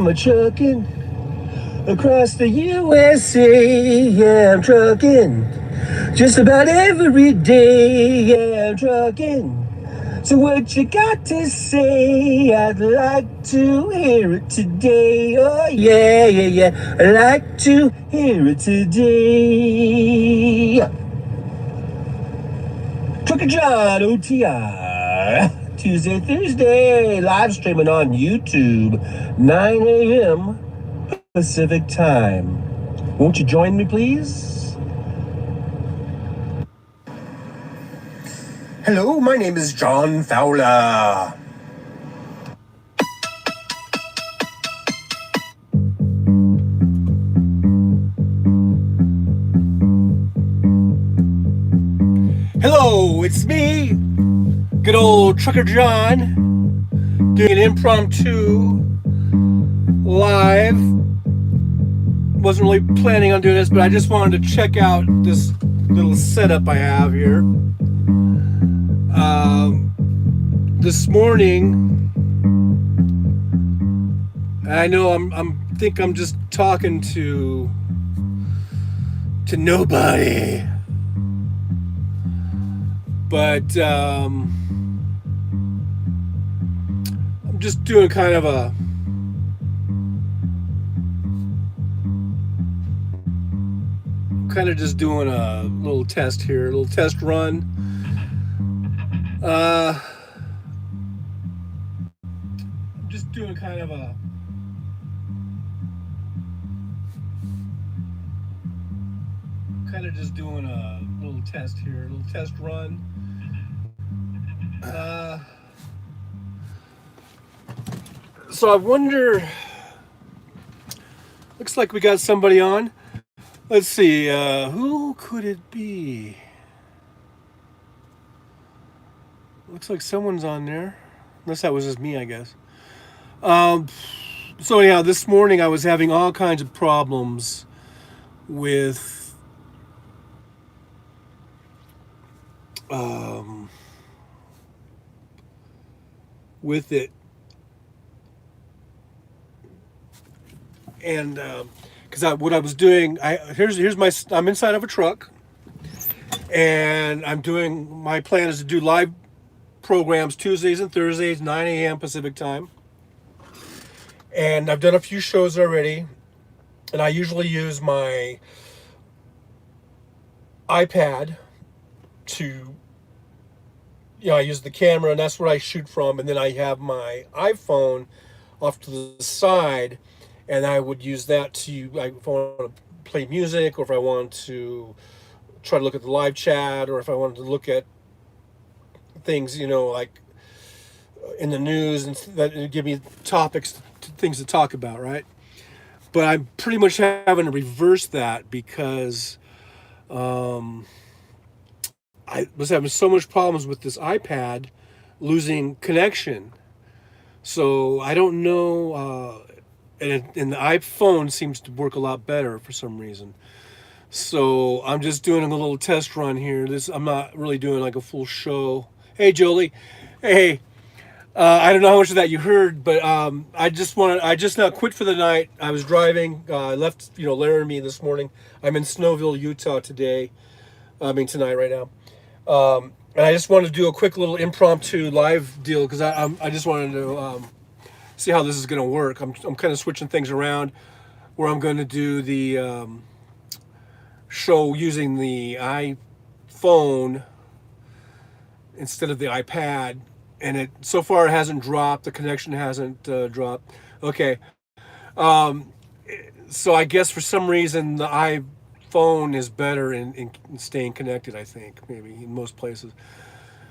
I'm a trucking across the USA. Yeah, I'm trucking just about every day. Yeah, I'm trucking. So what you got to say? I'd like to hear it today. Oh yeah, yeah, yeah. I'd like to hear it today. Trucker John OTR. Tuesday, Thursday, live streaming on YouTube, 9 a.m. Pacific time. Won't you join me, please? Hello, my name is John Fowler. Hello, it's me, good old Trucker John, doing an impromptu live. Wasn't really planning on doing this, but I just wanted to check out this little setup I have here. This morning, I know I'm just talking to nobody, but I'm just doing kind of a just doing a little test here, a little test run. I'm just doing kind of a just doing a little test here, a little test run. So I wonder, looks like we got somebody on. Let's see, who could it be? Looks like someone's on there. Unless that was just me, I guess. So anyhow, this morning I was having all kinds of problems with it, and because what I was doing, here's I'm inside of a truck, and my plan is to do live programs Tuesdays and Thursdays, 9 a.m. Pacific time, and I've done a few shows already, and I usually use my iPad to, I use the camera, and that's where I shoot from, and then I have my iPhone off to the side, and I would use that to, if I want to play music, or if I want to try to look at the live chat, or if I wanted to look at things, like in the news, and that give me topics, things to talk about, right? But I'm pretty much having to reverse that because I was having so much problems with this iPad losing connection. So I don't know, and the iPhone seems to work a lot better for some reason. So I'm just doing a little test run here. I'm not really doing like a full show. Hey, Jolie. Hey. I don't know how much of that you heard, but I just now quit for the night. I was driving. I left, Laramie this morning. I'm in Snowville, Utah tonight, right now. And I just wanted to do a quick little impromptu live deal because I just wanted to see how this is going to work. I'm kind of switching things around where I'm going to do the show using the iPhone instead of the iPad. And it so far hasn't dropped. The connection hasn't dropped. Okay. So I guess for some reason the iPhone is better in staying connected, I think, maybe in most places.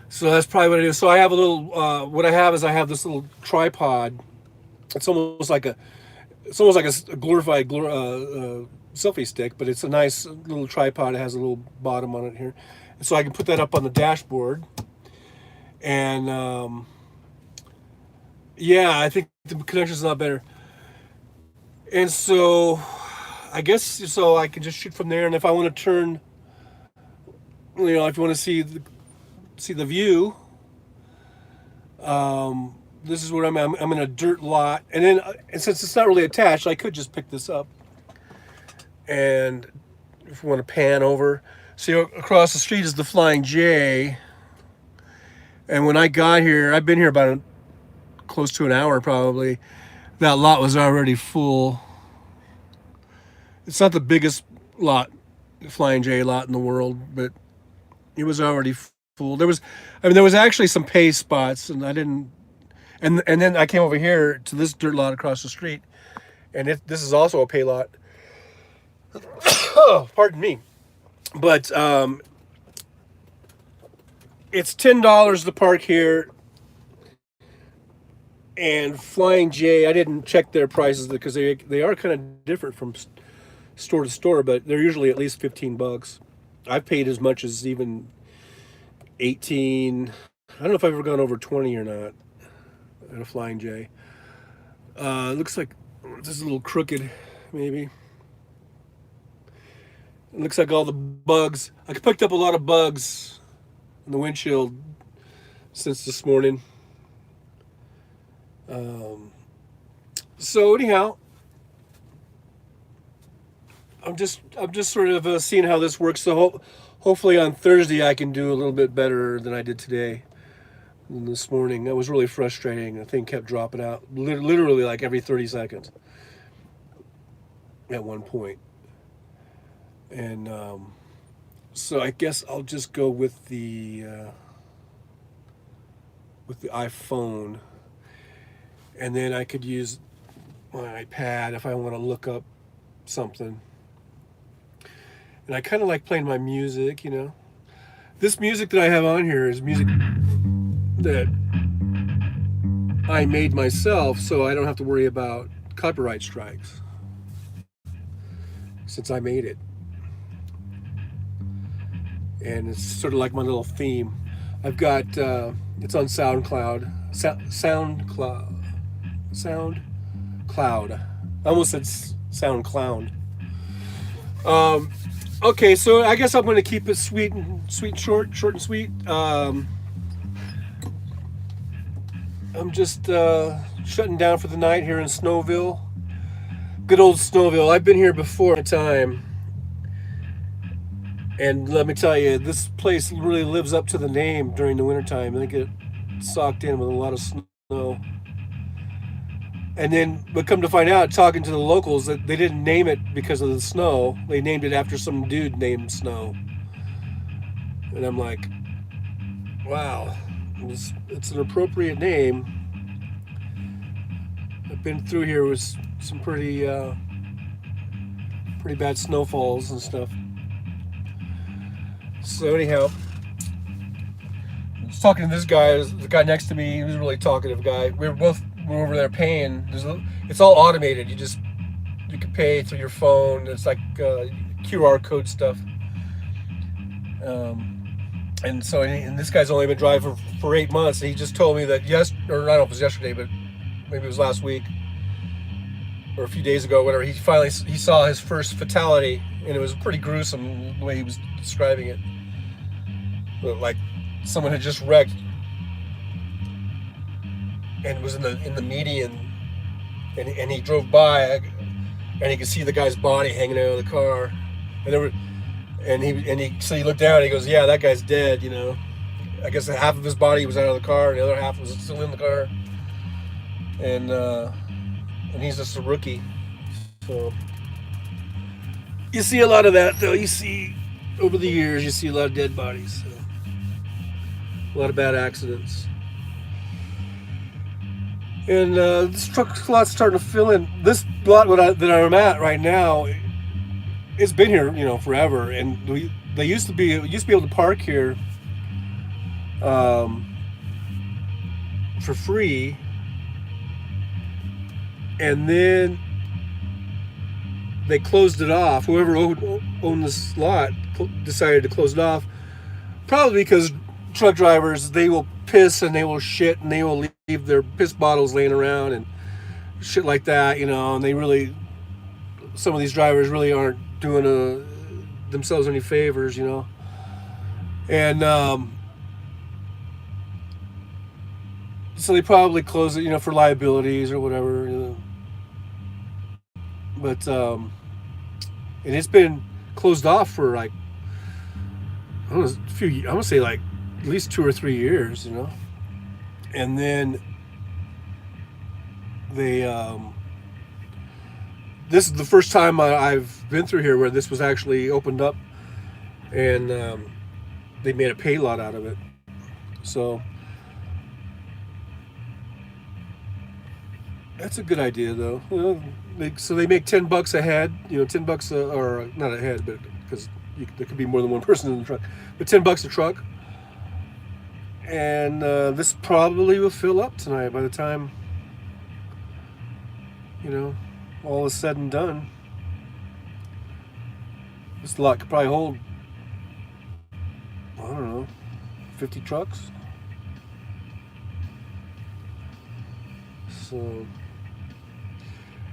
So that's probably what it is. So I have a little, what I have is I have this little tripod. It's almost like a glorified selfie stick, but it's a nice little tripod. It has a little bottom on it here. And so I can put that up on the dashboard. And I think the connection's a lot better. And so I guess so I can just shoot from there. And if I want to turn, if you want to see the view, this is what I'm in a dirt lot, and then and since it's not really attached, I could just pick this up. And if you want to pan over, see across the street is the Flying J. And when I got here, I've been here about close to an hour probably. That lot was already full. It's not the biggest lot, Flying J lot in the world, but it was already full. There was actually some pay spots, and I didn't. And then I came over here to this dirt lot across the street, and this is also a pay lot. Oh, pardon me, but it's $10 to park here. And Flying J, I didn't check their prices because they are kind of different from store to store, but they're usually at least $15. I've paid as much as even 18. I don't know if I've ever gone over 20 or not at a Flying J. It looks like this is a little crooked, maybe. It looks like all the bugs. I picked up a lot of bugs in the windshield since this morning. So anyhow, I'm just sort of seeing how this works. So hopefully on Thursday I can do a little bit better than I did today. Than this morning, that was really frustrating. The thing kept dropping out, literally like every 30 seconds. At one point, and so I guess I'll just go with the iPhone. And then I could use my iPad if I want to look up something. And I kind of like playing my music, you know. This music that I have on here is music that I made myself, so I don't have to worry about copyright strikes since I made it. And it's sort of like my little theme. I've got, it's on SoundCloud. SoundCloud. I almost said SoundCloud. Okay, so I guess I'm going to keep it short and sweet. I'm just shutting down for the night here in Snowville. Good old Snowville. I've been here before a time. And let me tell you, this place really lives up to the name during the wintertime. They get socked in with a lot of snow. And then, but come to find out, talking to the locals, that they didn't name it because of the snow. They named it after some dude named Snow. And I'm like, wow, it's an appropriate name. I've been through here with some pretty bad snowfalls and stuff. So anyhow, I was talking to this guy, the guy next to me. He was a really talkative guy. We're over there paying. It's all automated. You can pay through your phone. It's like QR code stuff. And so this guy's only been driving for 8 months. And he just told me that or I don't know if it was yesterday, but maybe it was last week or a few days ago, whatever. He saw his first fatality, and it was pretty gruesome the way he was describing it. But like someone had just wrecked and was in the median, and he drove by, and he could see the guy's body hanging out of the car, so he looked down and he goes, yeah, that guy's dead, you know. I guess half of his body was out of the car and the other half was still in the car, and he's just a rookie. So you see a lot of that, though. You see over the years, you see a lot of dead bodies, so a lot of bad accidents. And this truck lot's starting to fill in. This lot that I'm at right now, it's been here, you know, forever. And they used to be able to park here for free. And then they closed it off. Whoever owned this lot decided to close it off, probably because truck drivers, they will piss and they will shit and they will leave their piss bottles laying around and shit like that, you know. And some of these drivers really aren't doing themselves any favors, you know. And So they probably close it, for liabilities or whatever. But and it's been closed off for like I don't know, a few. I want to say like at least 2 or 3 years. And then they this is the first time I've been through here where this was actually opened up, and they made a pay lot out of it. So that's a good idea, though. So they make $10 a head. $10 or not a head, but because there could be more than one person in the truck. But $10 a truck, and this probably will fill up tonight by the time all is said and done. This lot could probably hold, I don't know, 50 trucks. So,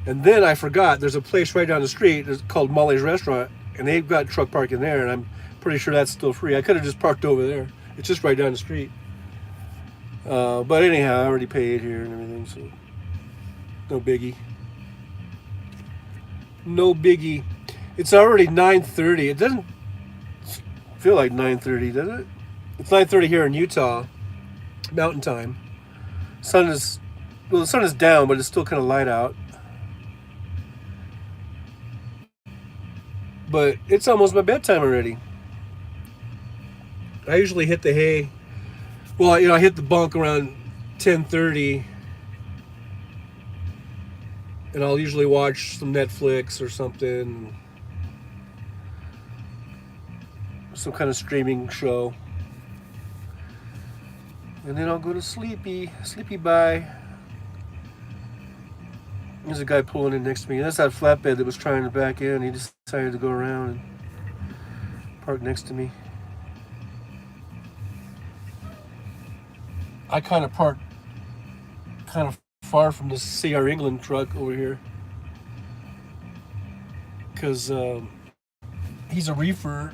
and then I forgot, there's a place right down the street called Molly's Restaurant, and they've got truck parking there, and I'm pretty sure that's still free. I could have just parked over there. It's just right down the street. But anyhow, I already paid here and everything, so no biggie. No biggie. It's already 9:30. It doesn't feel like 9:30, does it? It's 9:30 here in Utah, Mountain Time. The sun is down, but it's still kind of light out. But it's almost my bedtime already. I usually hit the hay. Well, I hit the bunk around 10:30. And I'll usually watch some Netflix or something. Some kind of streaming show. And then I'll go to sleepy bye. There's a guy pulling in next to me. That's that flatbed that was trying to back in. He decided to go around and park next to me. I kind of parked kind of far from the CR England truck over here because he's a reefer.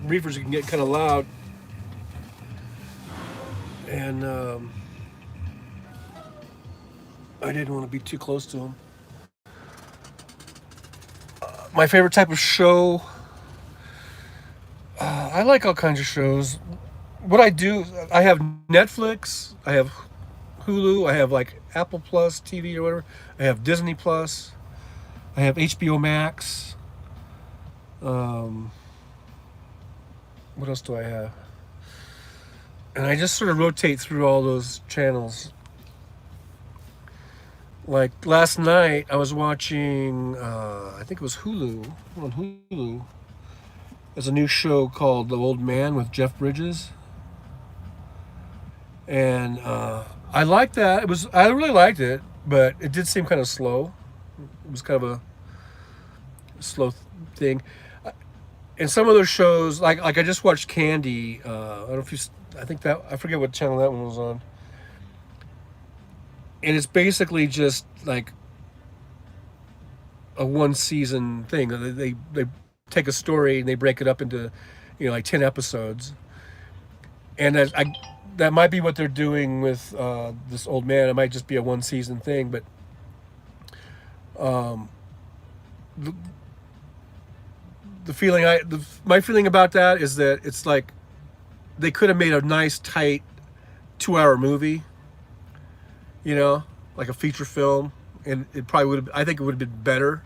Reefers can get kind of loud, and I didn't want to be too close to him. My favorite type of show, I like all kinds of shows. What I do, I have Netflix, I have Hulu, I have like Apple Plus TV or whatever, I have Disney Plus, I have HBO Max. What else do I have? And I just sort of rotate through all those channels. Like last night, I was watching, I think it was Hulu, on Hulu. There's a new show called The Old Man with Jeff Bridges. And I liked that. I really liked it, but it did seem kind of slow. It was kind of a slow thing. And some of those shows, like I just watched Candy. I don't know if I forget what channel that one was on. And it's basically just like a one season thing. They take a story and they break it up into, like 10 episodes. And that might be what they're doing with this Old Man. It might just be a one season thing, but my feeling about that is that it's like they could have made a nice tight 2-hour movie, like a feature film, and it probably would have. I think it would have been better.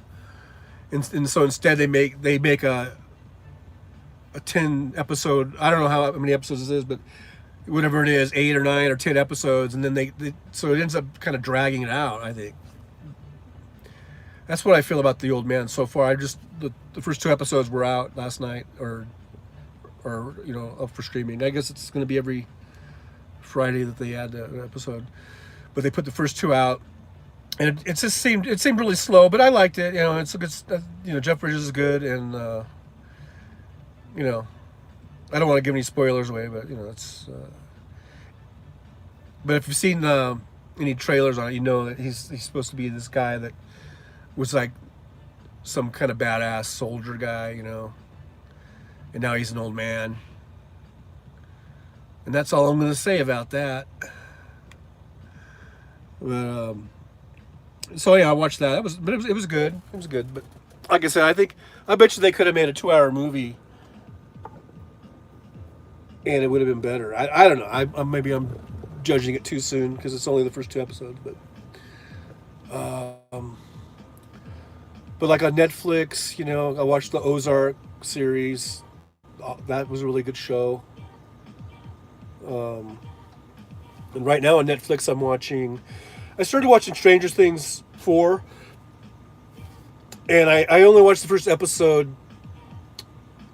And so instead they make a 10 episode. I don't know how many episodes it is, but whatever it is, 8 or 9 or 10 episodes, and then so it ends up kind of dragging it out. I think that's what I feel about The Old Man so far. The first 2 episodes were out last night, or up for streaming. I guess it's going to be every Friday that they add an episode, but they put the first 2 out, and it seemed really slow, but I liked it. It's Jeff Bridges is good, and I don't want to give any spoilers away, but it's. But if you've seen any trailers on it, that he's supposed to be this guy that was like some kind of badass soldier guy, and now he's an old man. And that's all I'm going to say about that. But, so yeah, I watched that. It was good. It was good. But like I said, I bet you they could have made a 2-hour movie, and it would have been better. I don't know. Maybe I'm judging it too soon because it's only the first 2 episodes. But like on Netflix, I watched the Ozark series. That was a really good show. And right now on Netflix, I started watching Stranger Things 4. And I only watched the first episode.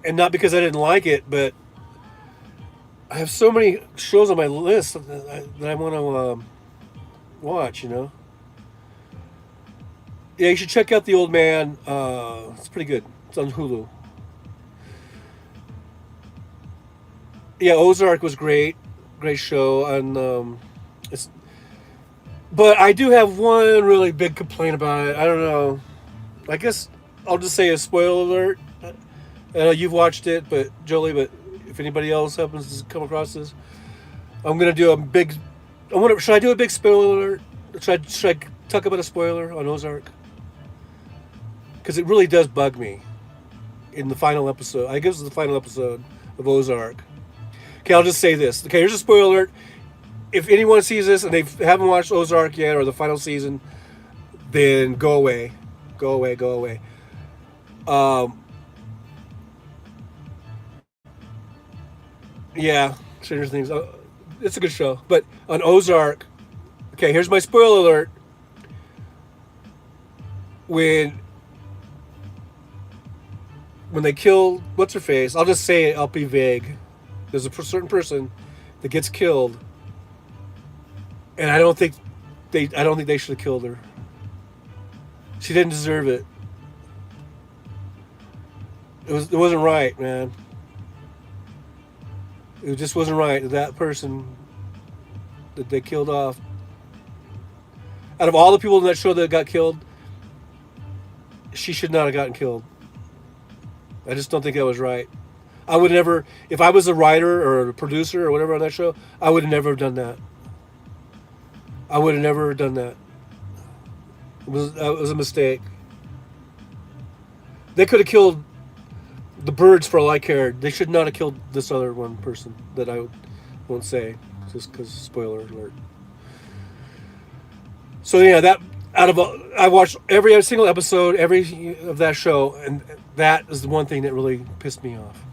And not because I didn't like it, but I have so many shows on my list that I want to watch, Yeah, you should check out The Old Man. It's pretty good. It's on Hulu. Yeah, Ozark was great. Great show. And but I do have one really big complaint about it. I don't know. I guess I'll just say a spoiler alert. I know you've watched it, but Jolie, but if anybody else happens to come across this, I'm gonna do a big. Should I do a big spoiler alert? Should I talk about a spoiler on Ozark? Because it really does bug me. In the final episode, I guess it's the final episode of Ozark. Okay, I'll just say this. Okay, here's a spoiler alert. If anyone sees this and they haven't watched Ozark yet or the final season, then go away. Go away, go away. Yeah, Stranger Things. It's a good show. But on Ozark, okay, here's my spoiler alert. When they kill what's her face, I'll just say it. I'll be vague. There's a certain person that gets killed, and I don't think they should have killed her. She didn't deserve it. It wasn't right, man. It just wasn't right. That person that they killed off. Out of all the people in that show that got killed, she should not have gotten killed. I just don't think that was right. I would never, if I was a writer or a producer or whatever on that show, I would have never done that. I would have never done that. It was a mistake. They could have killed the birds for all I cared. They should not have killed this other one person that I won't say, just because spoiler alert. So yeah, I watched every single episode, of that show, and that is the one thing that really pissed me off.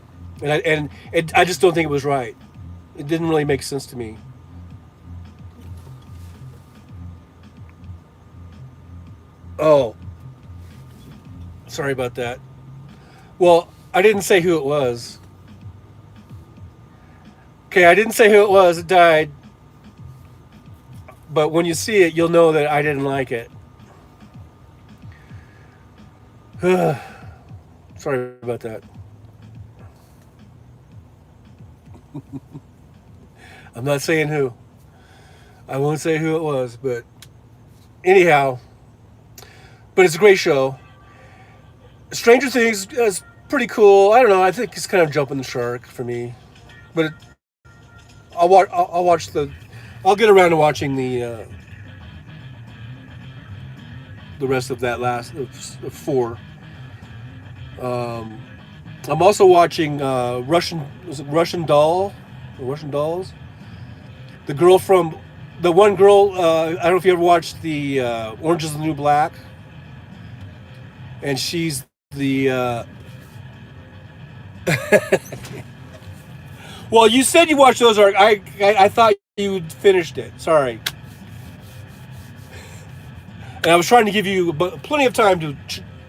And I just don't think it was right. It didn't really make sense to me. Oh, sorry about that. Well, I didn't say who it was. Okay, I didn't say who it was. It died. But when you see it, you'll know that I didn't like it. Sorry about that. I'm not saying who. I won't say who it was, but anyhow. But it's a great show. Stranger Things is pretty cool. I don't know. I think it's kind of jumping the shark for me. But I'll watch I'll get around to watching the rest of that last of 4. I'm also watching Russian Doll, or Russian Dolls. The one girl. I don't know if you ever watched the Orange Is the New Black, and she's the. Well, you said you watched those. I thought you finished it. Sorry. And I was trying to give you plenty of time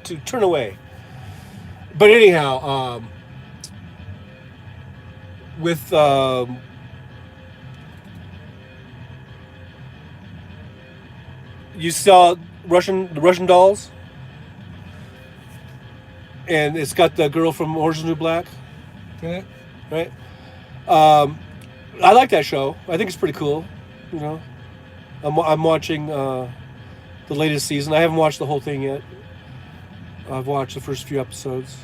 to turn away. But anyhow, with you saw the Russian Dolls, and it's got the girl from Orange Is the New Black in it, right? I like that show. I think it's pretty cool. I'm watching the latest season. I haven't watched the whole thing yet. I've watched the first few episodes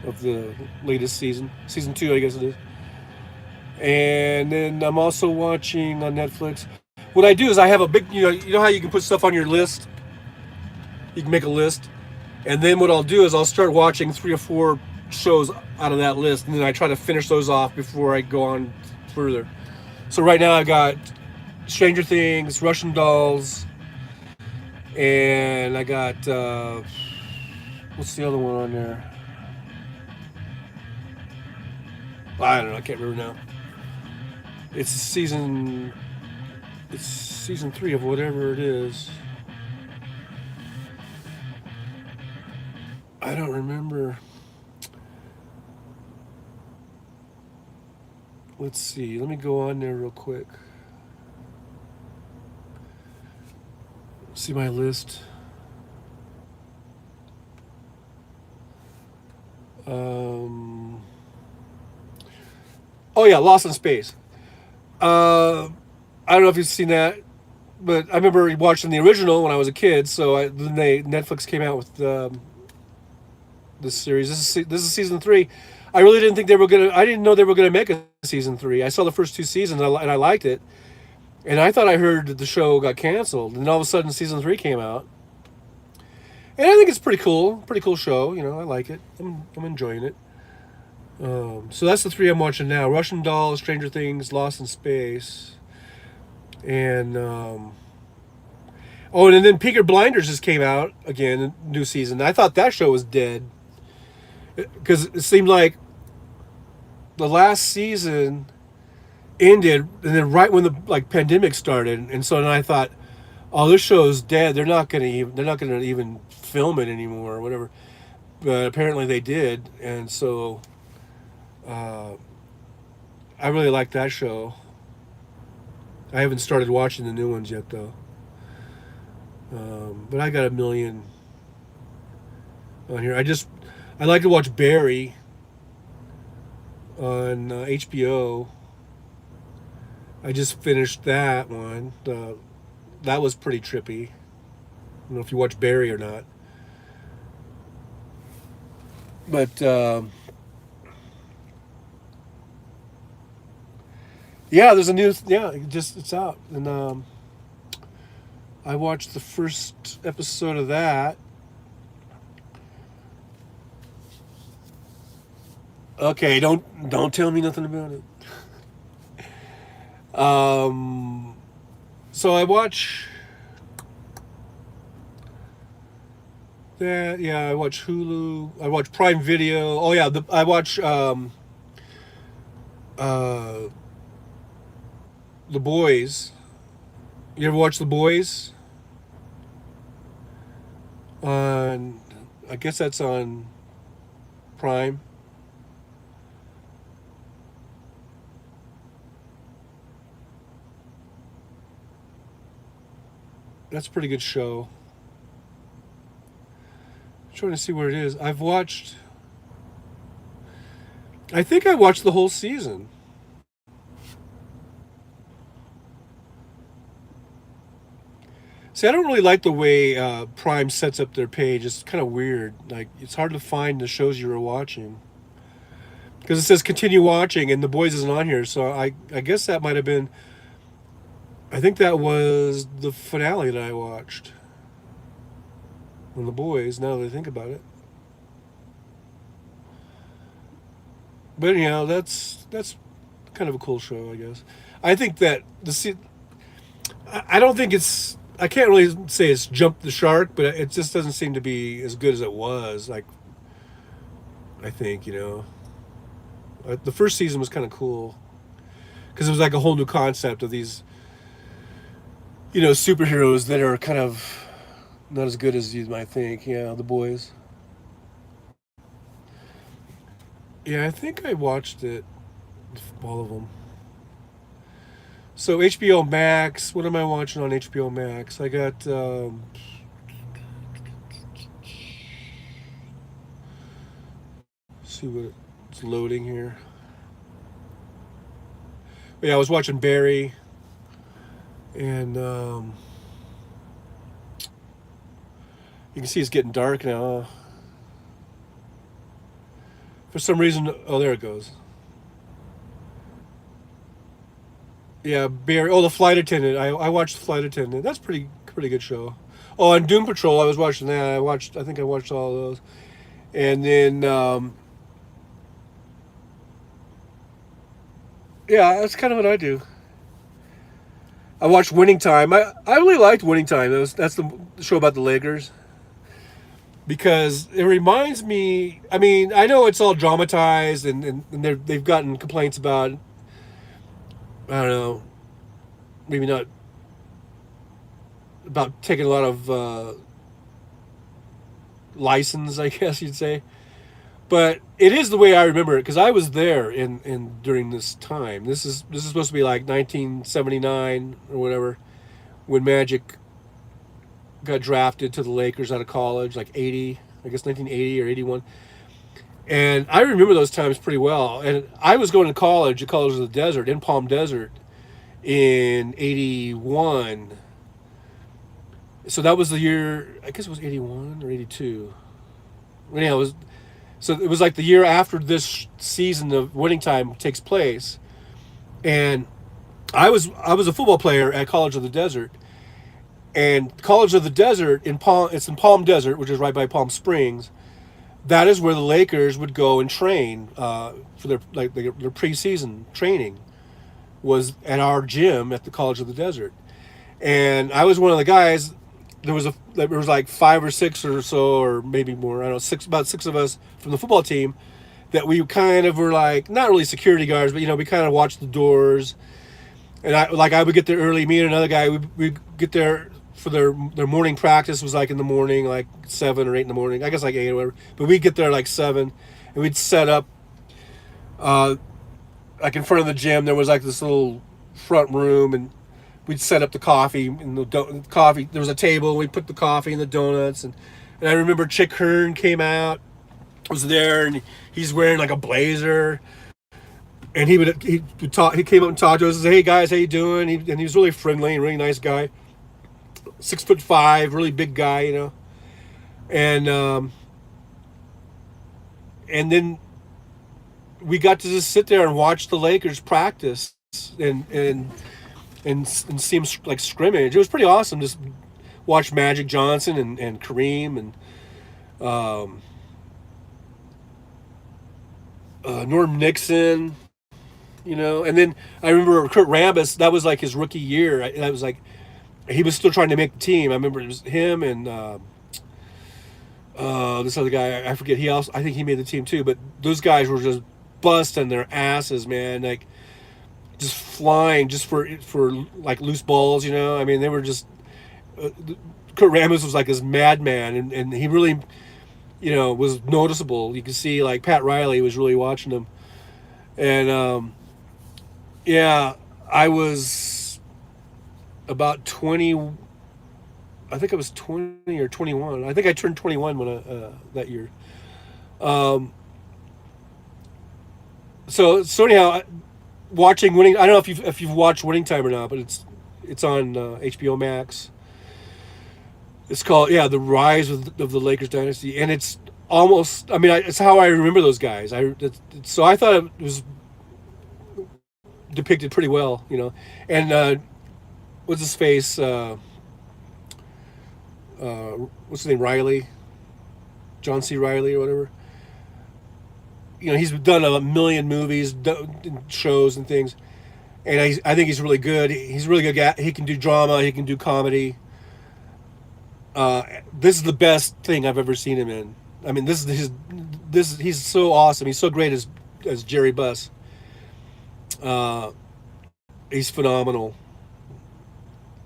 of the latest season. Season 2, I guess it is. And then I'm also watching on Netflix. What I do is I have a big, you know how you can put stuff on your list. You can make a list, and then what I'll do is I'll start watching 3 or 4 shows out of that list, and then I try to finish those off before I go on further. So right now I got Stranger Things, Russian Dolls, and I got what's the other one on there? I don't know. I can't remember now. It's season. It's season 3 of whatever it is. I don't remember. Let's see. Let me go on there real quick. See my list. Um, oh yeah, Lost in Space. I don't know if you've seen that, but I remember watching the original when I was a kid. So then Netflix came out with this series. This is season 3. I really didn't think they were gonna. I didn't know they were gonna make a season 3. I saw the first 2 seasons and I liked it, and I thought I heard that the show got canceled. And all of a sudden, season 3 came out, and I think it's pretty cool. Pretty cool show. I like it. I'm enjoying it. So that's the 3 I'm watching now: Russian Doll, Stranger Things, Lost in Space, and oh, and then Peaky Blinders just came out again, new season. I thought that show was dead because it seemed like the last season ended, and then right when the pandemic started, and so then I thought, oh, this show's dead. They're not gonna even film it anymore or whatever. But apparently they did, and so uh, I really like that show. I haven't started watching the new ones yet though. But I got a million on here. I like to watch Barry on HBO. I just finished that one. That was pretty trippy. I don't know if you watch Barry or not, but yeah, there's a new it's out, and I watched the first episode of that. Okay, don't tell me nothing about it. Um, so I watch that. Yeah, I watch Hulu. I watch Prime Video. Oh yeah, I watch uh, The Boys. You ever watch The Boys? On, I guess that's on Prime. That's a pretty good show. I'm trying to see where it is. I think I watched the whole season. See, I don't really like the way Prime sets up their page. It's kind of weird. Like, it's hard to find the shows you were watching because it says continue watching, and The Boys isn't on here. So I guess that might have been. I think that was the finale that I watched on The Boys. Now that I think about it, but anyhow, that's kind of a cool show, I guess. I think that I don't think it's. I can't really say it's jumped the shark, but it just doesn't seem to be as good as it was. Like, I think the first season was kind of cool because it was like a whole new concept of these superheroes that are kind of not as good as you might think. Yeah, The Boys. Yeah, I think I watched it, all of them. So HBO Max. What am I watching on HBO Max? I got. See what it's loading here. But yeah, I was watching Barry, and you can see it's getting dark now. For some reason, oh, there it goes. Yeah, Barry. Oh, the flight attendant. I watched the flight attendant. That's pretty good show. Oh, and Doom Patrol. I was watching that. I watched. I think I watched all of those. And then yeah, that's kind of what I do. I watched Winning Time. I really liked Winning Time. That's the show about the Lakers because it reminds me. I mean, I know it's all dramatized and they've gotten complaints about. I don't know. Maybe not about taking a lot of license, I guess you'd say. But it is the way I remember it because I was there in during this time. This is supposed to be like 1979 or whatever when Magic got drafted to the Lakers out of college, like 80, I guess 1980 or 81. And I remember those times pretty well. And I was going to college at College of the Desert in Palm Desert in 81. So that was the year, I guess it was 81 or 82. Anyhow, it was like the year after this season of Winning Time takes place. And I was a football player at College of the Desert. And College of the Desert it's in Palm Desert, which is right by Palm Springs. That is where the Lakers would go and train for their preseason training was at our gym at the College of the Desert. And I was one of the guys. There was like five or six or so, or maybe more. I don't know, about six of us from the football team that we kind of were like not really security guards, but we kind of watched the doors. And I would get there early. Me and another guy we get there for their morning practice was like in the morning, like 7 or 8 in the morning. I guess like 8 or whatever. But we'd get there like 7, and we'd set up like in front of the gym. There was like this little front room, and we'd set up the coffee and the coffee. There was a table. We'd put the coffee and the donuts, and I remember Chick Hearn came out, was there, and he's wearing like a blazer. And he would talk. He came up and talked to us and said, "Hey guys, how you doing?" And he was really friendly and really nice guy. 6'5", really big guy. And and then we got to just sit there and watch the Lakers practice and see him like scrimmage. It was pretty awesome. Just watch Magic Johnson and Kareem and Norm Nixon. And then I remember Kurt Rambis. That was like his rookie year. That was like he was still trying to make the team. I remember it was him and this other guy. I forget. I think he made the team too. But those guys were just busting their asses, man. Like just flying just for like loose balls. I mean, they were just. Kurt Rambis was like this madman, and he really, was noticeable. You could see like Pat Riley was really watching him, and yeah, I was about 20. I think I was 20 or 21. I think I turned 21 when that year. Um, so anyhow, watching Winning. I don't know if you've watched Winning Time or not, but it's on HBO Max. It's called The Rise of the Lakers Dynasty, and it's almost. I mean, it's how I remember those guys. So I thought it was depicted pretty well. And what's his face? What's his name? Riley, John C. Riley or whatever. He's done a million movies, shows, and things, and I think he's really good. He's really good guy. He can do drama. He can do comedy. This is the best thing I've ever seen him in. I mean, he's so awesome. He's so great as Jerry Buss. He's phenomenal.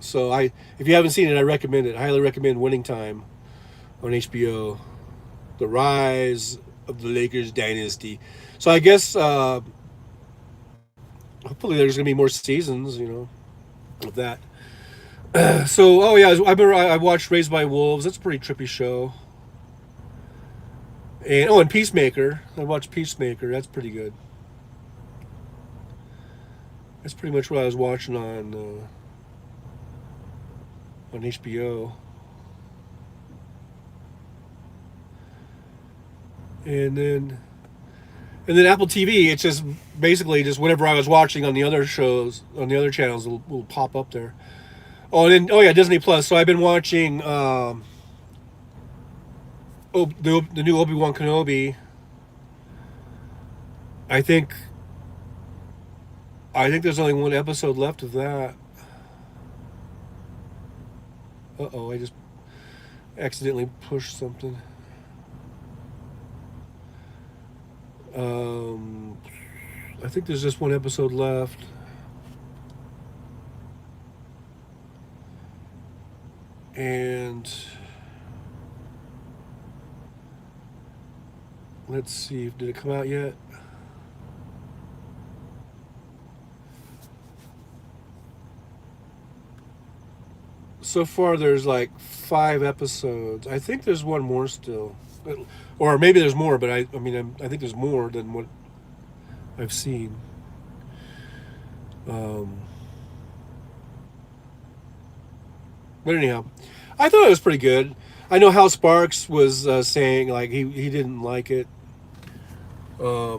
So if you haven't seen it, I recommend it. I highly recommend Winning Time on HBO. The Rise of the Lakers Dynasty. So I guess hopefully there's gonna be more seasons, of that. So oh yeah, I watched Raised by Wolves. That's a pretty trippy show. And Peacemaker. I watched Peacemaker. That's pretty good. That's pretty much what I was watching on HBO. And then And then Apple TV, it's just basically just whatever I was watching on the other shows, on the other channels, will pop up there. Oh, and then, oh yeah, Disney Plus. So I've been watching the new Obi-Wan Kenobi. I think there's only one episode left of that. Uh-oh, I just accidentally pushed something. I think there's just one episode left. And let's see, did it come out yet? So far, there's like 5 episodes. I think there's one more still, or maybe there's more. But I mean, I think there's more than what I've seen. But anyhow, I thought it was pretty good. I know Hal Sparks was saying like he didn't like it. Here,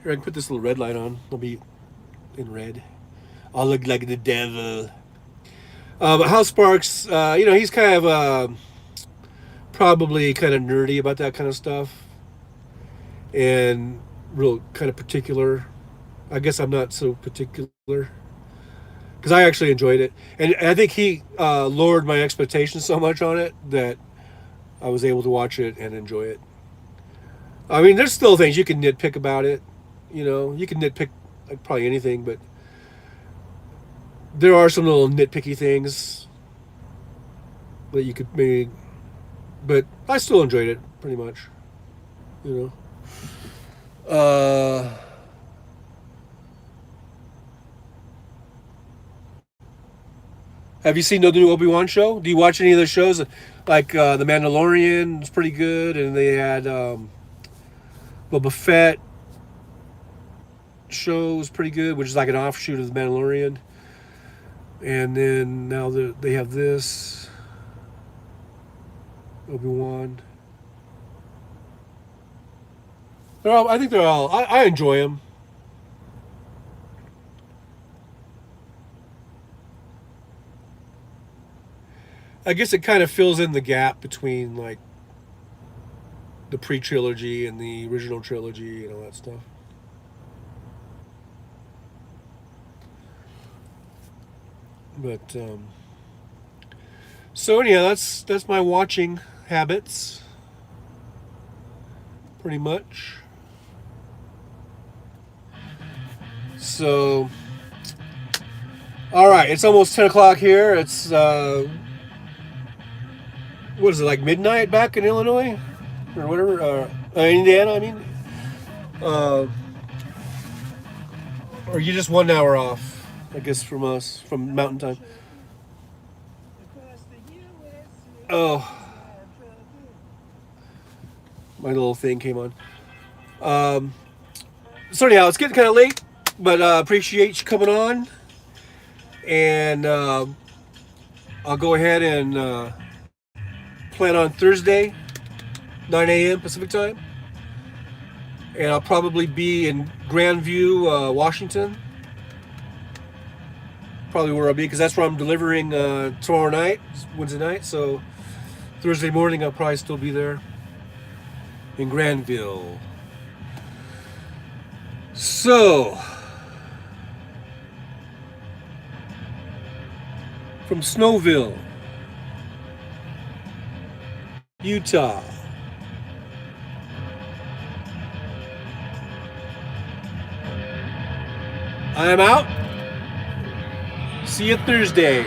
I can put this little red light on. It'll be in red. I'll look like the devil. But Hal Sparks, he's kind of probably kind of nerdy about that kind of stuff, and real kind of particular. I guess I'm not so particular because I actually enjoyed it, and I think he lowered my expectations so much on it that I was able to watch it and enjoy it. I mean, there's still things you can nitpick about it. You can nitpick like probably anything, but there are some little nitpicky things that you could maybe, but I still enjoyed it pretty much. Have you seen the new Obi-Wan show? Do you watch any of the shows? Like The Mandalorian is pretty good, and they had Boba Fett show was pretty good, which is like an offshoot of The Mandalorian. And then now they have this Obi-Wan. I think they're all. I enjoy them. I guess it kind of fills in the gap between like the pre-trilogy and the original trilogy and all that stuff. But so anyhow, that's my watching habits, pretty much. So, all right, it's almost 10 o'clock here. It's what is it, like midnight back in Illinois or whatever, Indiana? I mean, or you just 1 hour off, I guess, from us, from Mountain Time. Oh, my little thing came on. So anyhow, it's getting kind of late, but appreciate you coming on, and I'll go ahead and plan on Thursday, 9 a.m. Pacific time, and I'll probably be in Grandview, Washington. Probably where I'll be, because that's where I'm delivering tomorrow night, Wednesday night. So Thursday morning, I'll probably still be there in Grandville. So, from Snowville, Utah, I am out. See you Thursday.